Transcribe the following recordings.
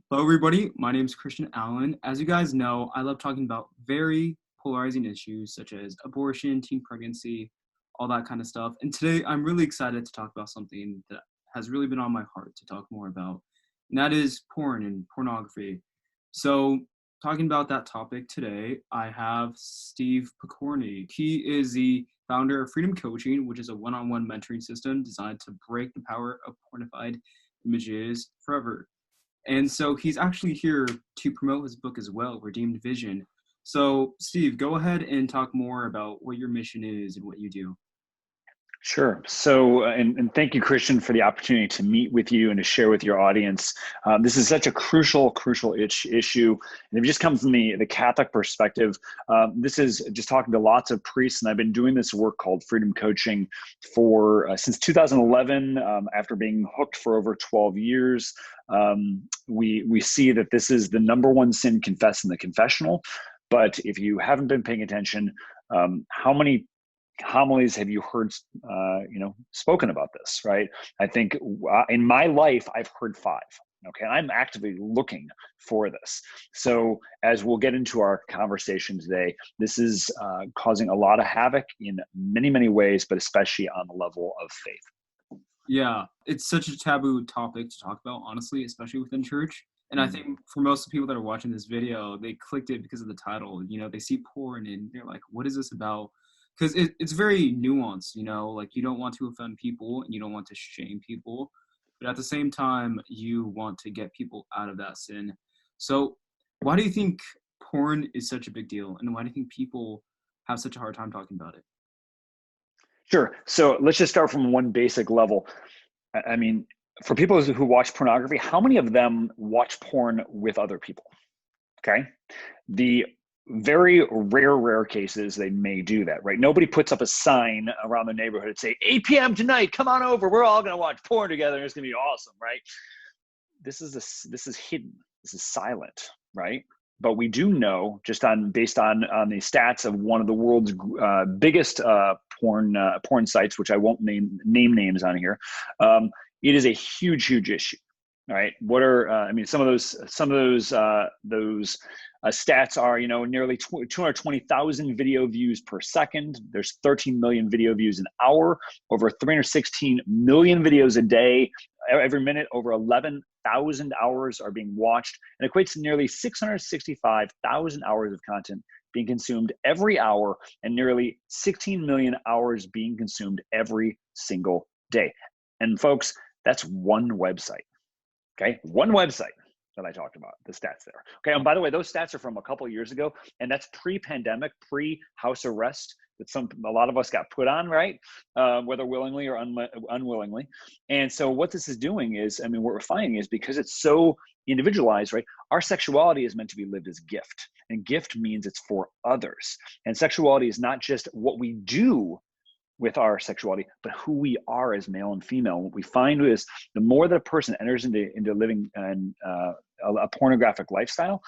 Hello, everybody. My name is Christian Allen. As you guys know, I love talking about very polarizing issues such as abortion, teen pregnancy, all that kind of stuff. And today, I'm really excited to talk about something that has really been on my heart to talk more about, and that is porn and pornography. So, talking about that topic today, I have Steve Pokorny. He is the founder of Freedom Coaching, which is a one-on-one mentoring system designed to break the power of pornified images forever. And so he's actually here to promote his book as well, Redeemed Vision. So, Steve, go ahead and talk more about what your mission is and what you do. Sure. So, and thank you, Christian, for the opportunity to meet with you and to share with your audience. This is such a crucial issue. And if you just come from the Catholic perspective, this is just talking to lots of priests, and I've been doing this work called Freedom Coaching for since 2011. After being hooked for over 12 years, we see that this is the number one sin confessed in the confessional. But if you haven't been paying attention, how many homilies have you heard spoken about this, right? I think in my life I've heard 5. Okay, I'm actively looking for this. So as we'll get into our conversation today, this is causing a lot of havoc in many ways, but especially on the level of faith. Yeah, it's such a taboo topic to talk about, honestly, especially within church. And I think for most of the people that are watching this video, they clicked it because of the title. They see porn and they're like, what is this about? Because it's very nuanced, like you don't want to offend people and you don't want to shame people, but at the same time, you want to get people out of that sin. So why do you think porn is such a big deal? And why do you think people have such a hard time talking about it? Sure. So let's just start from one basic level. I mean, for people who watch pornography, how many of them watch porn with other people? Okay. The very rare cases they may do that, right? Nobody puts up a sign around the neighborhood and say 8 p.m. tonight, come on over, we're all going to watch porn together and it's going to be awesome, right? This is hidden, this is silent, right? But we do know, just based on the stats of one of the world's biggest porn sites, which I won't name names on here, it is a huge issue. All right. What are some of those stats are, nearly 220,000 video views per second. There's 13 million video views an hour, over 316 million videos a day. Every minute, over 11,000 hours are being watched, and equates to nearly 665,000 hours of content being consumed every hour, and nearly 16 million hours being consumed every single day. And folks, that's one website. Okay, one website that I talked about, the stats there. Okay, and by the way, those stats are from a couple of years ago, and that's pre-pandemic, pre-house arrest that a lot of us got put on, right? Whether willingly or unwillingly. And so what this is doing is, what we're finding is, because it's so individualized, right? Our sexuality is meant to be lived as gift, and gift means it's for others. And sexuality is not just what we do with our sexuality, but who we are as male and female. What we find is the more that a person enters into living a pornographic lifestyle,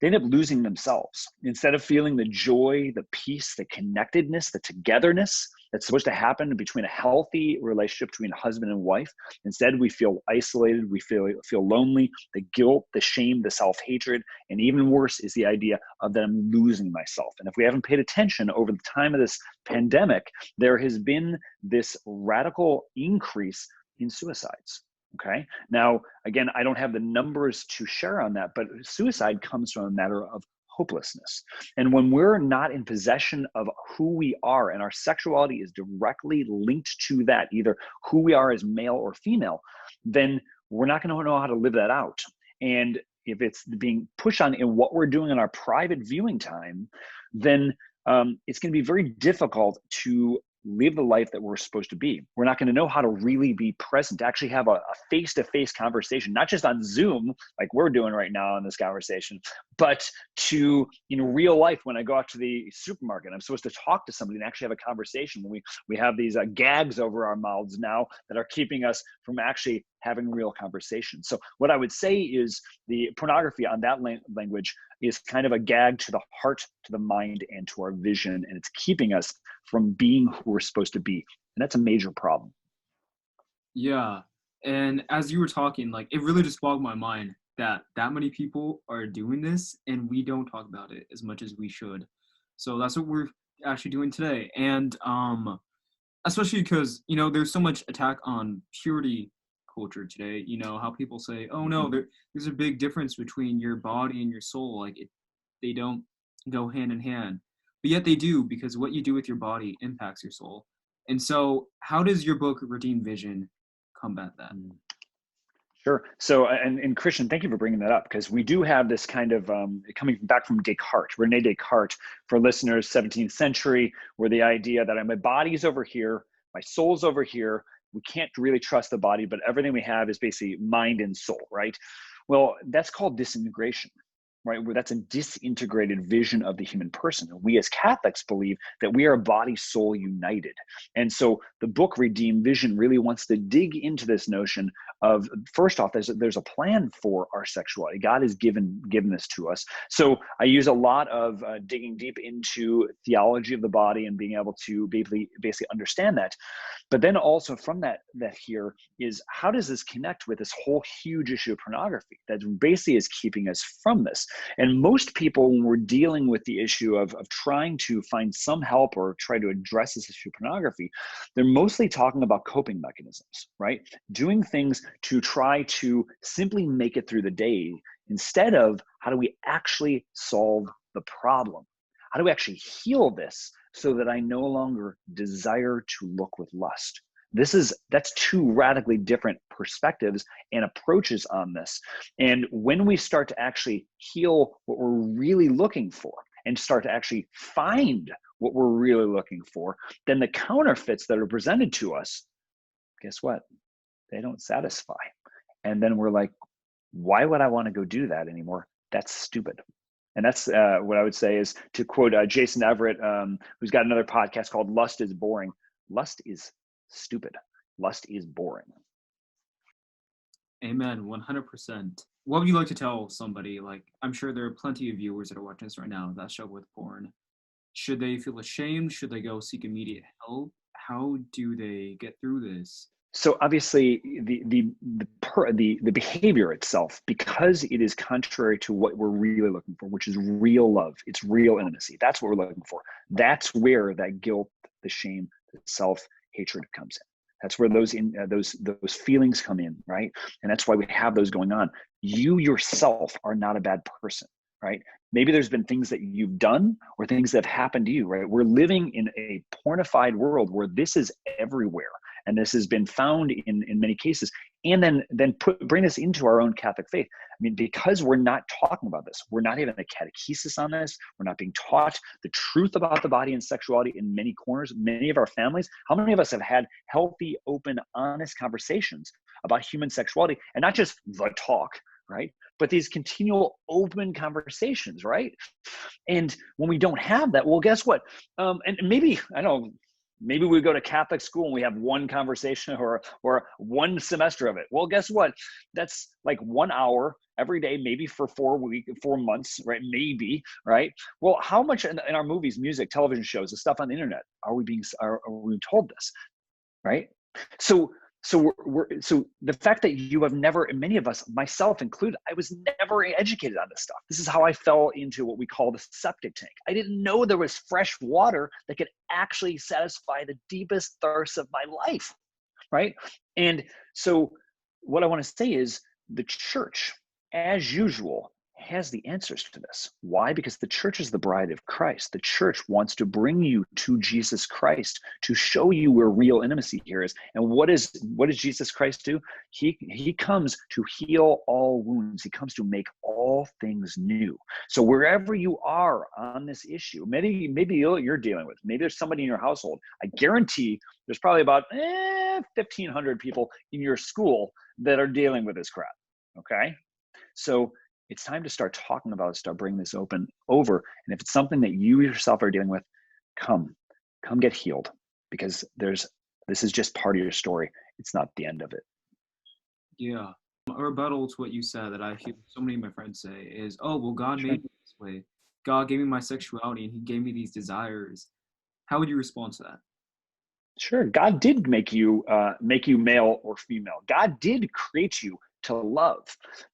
they end up losing themselves. Instead of feeling the joy, the peace, the connectedness, the togetherness that's supposed to happen between a healthy relationship between a husband and wife, instead we feel isolated, we feel lonely, the guilt, the shame, the self-hatred, and even worse is the idea of that I'm losing myself. And if we haven't paid attention over the time of this pandemic, there has been this radical increase in suicides. Okay. Now, again, I don't have the numbers to share on that, but suicide comes from a matter of hopelessness. And when we're not in possession of who we are, and our sexuality is directly linked to that, either who we are as male or female, then we're not going to know how to live that out. And if it's being pushed on in what we're doing in our private viewing time, then it's going to be very difficult to live the life that we're supposed to be. We're not going to know how to really be present, to actually have a face-to-face conversation, not just on Zoom, like we're doing right now in this conversation, but to, in real life, when I go out to the supermarket, I'm supposed to talk to somebody and actually have a conversation. We have these gags over our mouths now that are keeping us from actually having real conversations. So what I would say is the pornography on that language is kind of a gag to the heart, to the mind, and to our vision, and it's keeping us from being who we're supposed to be. And that's a major problem. Yeah. And as you were talking, like, it really just bogged my mind. that many people are doing this and we don't talk about it as much as we should. So that's what we're actually doing today. And especially because, there's so much attack on purity culture today. How people say, oh no, there's a big difference between your body and your soul. Like they don't go hand in hand, but yet they do, because what you do with your body impacts your soul. And so how does your book Redeem Vision combat that? Sure. So, and Christian, thank you for bringing that up, because we do have this kind of coming back from Descartes, Rene Descartes, for listeners, 17th century, where the idea that my body's over here, my soul's over here. We can't really trust the body, but everything we have is basically mind and soul, right? Well, that's called disintegration, right? Where that's a disintegrated vision of the human person. And we as Catholics believe that we are body soul united. And so the book Redeem Vision really wants to dig into this notion of, first off, there's a plan for our sexuality. God has given this to us. So I use a lot of digging deep into theology of the body and being able to basically understand that. But then also from that here is, how does this connect with this whole huge issue of pornography that basically is keeping us from this? And most people, when we're dealing with the issue of trying to find some help or try to address this issue of pornography, they're mostly talking about coping mechanisms, right? Doing things to try to simply make it through the day, instead of how do we actually solve the problem? How do we actually heal this so that I no longer desire to look with lust? That's two radically different perspectives and approaches on this. And when we start to actually heal what we're really looking for and start to actually find what we're really looking for, then the counterfeits that are presented to us, guess what? They don't satisfy. And then we're like, why would I want to go do that anymore? That's stupid. And that's what I would say is, to quote Jason Everett, who's got another podcast called Lust is Boring. Lust is stupid. Lust is boring. Amen. 100%. What would you like to tell somebody? Like, I'm sure there are plenty of viewers that are watching this right now that struggle with porn. Should they feel ashamed? Should they go seek immediate help? How do they get through this? So obviously the behavior itself, because it is contrary to what we're really looking for, which is real love, it's real intimacy. That's what we're looking for. That's where that guilt, the shame, the self-hatred comes in. That's where those feelings come in, right? And that's why we have those going on. You yourself are not a bad person, right? Maybe there's been things that you've done or things that have happened to you, right? We're living in a pornified world where this is everywhere. And this has been found in many cases. And then bring this into our own Catholic faith. I mean, because we're not talking about this, we're not having a catechesis on this, we're not being taught the truth about the body and sexuality in many corners, many of our families. How many of us have had healthy, open, honest conversations about human sexuality, and not just the talk, right? But these continual open conversations, right? And when we don't have that, well, guess what? And maybe, I don't know, maybe we go to Catholic school and we have one conversation or one semester of it. Well, guess what? That's like 1 hour every day, maybe for 4 months, right? Maybe, right? Well, how much in our movies, music, television shows, the stuff on the internet, are we told this, right? So the fact that you have never, and many of us, myself included, I was never educated on this stuff. This is how I fell into what we call the septic tank. I didn't know there was fresh water that could actually satisfy the deepest thirst of my life, right? And so what I want to say is, the church, as usual, has the answers to this. Why? Because the church is the bride of Christ. The church wants to bring you to Jesus Christ to show you where real intimacy here is. And what does Jesus Christ do? He comes to heal all wounds. He comes to make all things new. So wherever you are on this issue, maybe you're dealing with, maybe there's somebody in your household. I guarantee there's probably about 1,500 people in your school that are dealing with this crap. Okay, so it's time to start talking about it, start bringing this over. And if it's something that you yourself are dealing with, come get healed, because this is just part of your story. It's not the end of it. Yeah. A rebuttal to what you said that I hear so many of my friends say is, oh, well, God made me this way. God gave me my sexuality and he gave me these desires. How would you respond to that? Sure. God did make you male or female. God did create you to love.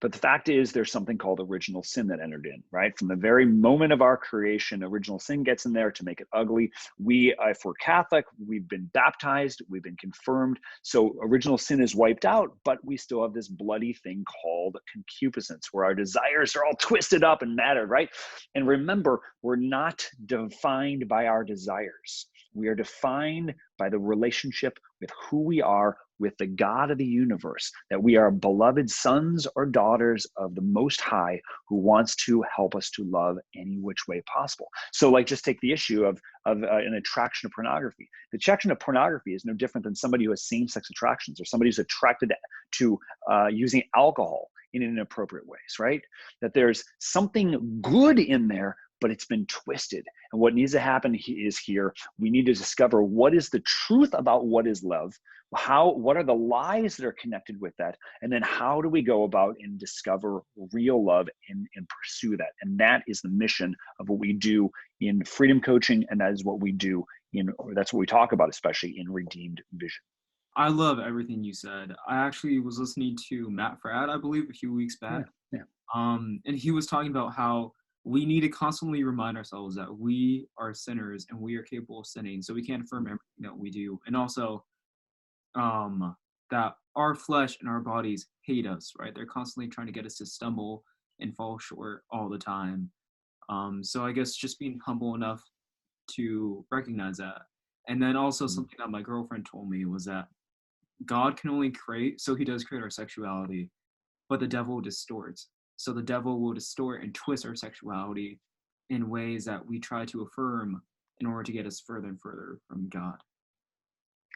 But the fact is, there's something called original sin that entered in, right? From the very moment of our creation, original sin gets in there to make it ugly. We, if we're Catholic, we've been baptized, we've been confirmed. So original sin is wiped out, but we still have this bloody thing called concupiscence, where our desires are all twisted up and mattered, right? And remember, we're not defined by our desires. We are defined by the relationship with who we are with the God of the universe, that we are beloved sons or daughters of the Most High, who wants to help us to love any which way possible. So like, just take the issue of an attraction to pornography. The attraction to pornography is no different than somebody who has same-sex attractions, or somebody who's attracted to using alcohol in inappropriate ways, right? That there's something good in there, but it's been twisted. And what needs to happen is here, we need to discover what is the truth about what is love, what are the lies that are connected with that, and then how do we go about and discover real love and pursue that. And that is the mission of what we do in freedom coaching, and that is what we do that's what we talk about, especially in Redeemed Vision. I love everything you said. I actually was listening to Matt Fradd, I believe, a few weeks back. Yeah. And he was talking about how we need to constantly remind ourselves that we are sinners and we are capable of sinning, so we can't affirm everything that we do. And also that our flesh and our bodies hate us, right? They're constantly trying to get us to stumble and fall short all the time. So I guess just being humble enough to recognize that. And then also something that my girlfriend told me was that God can only create, so he does create our sexuality, but the devil distorts. So the devil will distort and twist our sexuality in ways that we try to affirm in order to get us further and further from God.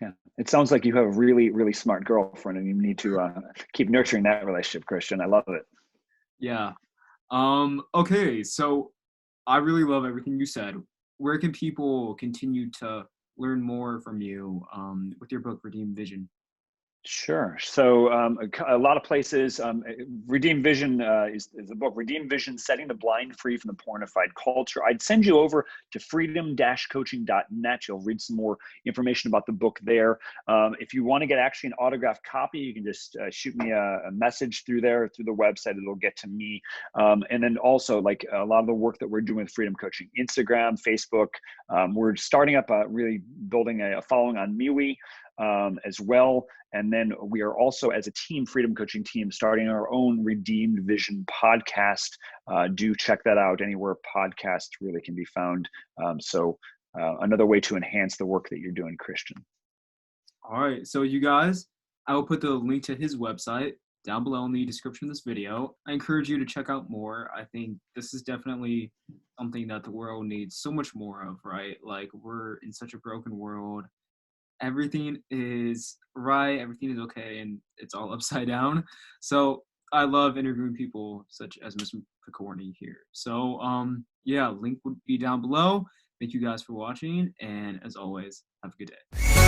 Yeah, it sounds like you have a really, really smart girlfriend, and you need to keep nurturing that relationship, Christian. I love it. Yeah. Okay, so I really love everything you said. Where can people continue to learn more from you with your book, Redeemed Vision? Sure. So a lot of places, Redeemed Vision is the book, Redeemed Vision, Setting the Blind Free from the Pornified Culture. I'd send you over to freedom-coaching.net. You'll read some more information about the book there. If you want to get actually an autographed copy, you can just shoot me a message through there, through the website. It'll get to me. And then also, like, a lot of the work that we're doing with Freedom Coaching, Instagram, Facebook. We're starting up really building a following on MeWe as well. And then we are also, as a team, Freedom Coaching team, starting our own Redeemed Vision podcast. Do check that out anywhere podcasts really can be found. So another way to enhance the work that you're doing, Christian. All right. So you guys, I will put the link to his website down below in the description of this video. I encourage you to check out more. I think this is definitely something that the world needs so much more of, right? Like, we're in such a broken world. Everything is right, everything is okay, and it's all upside down. So I love interviewing people such as Mr. Pokorny here. So yeah, link would be down below. Thank you guys for watching, and as always, have a good day.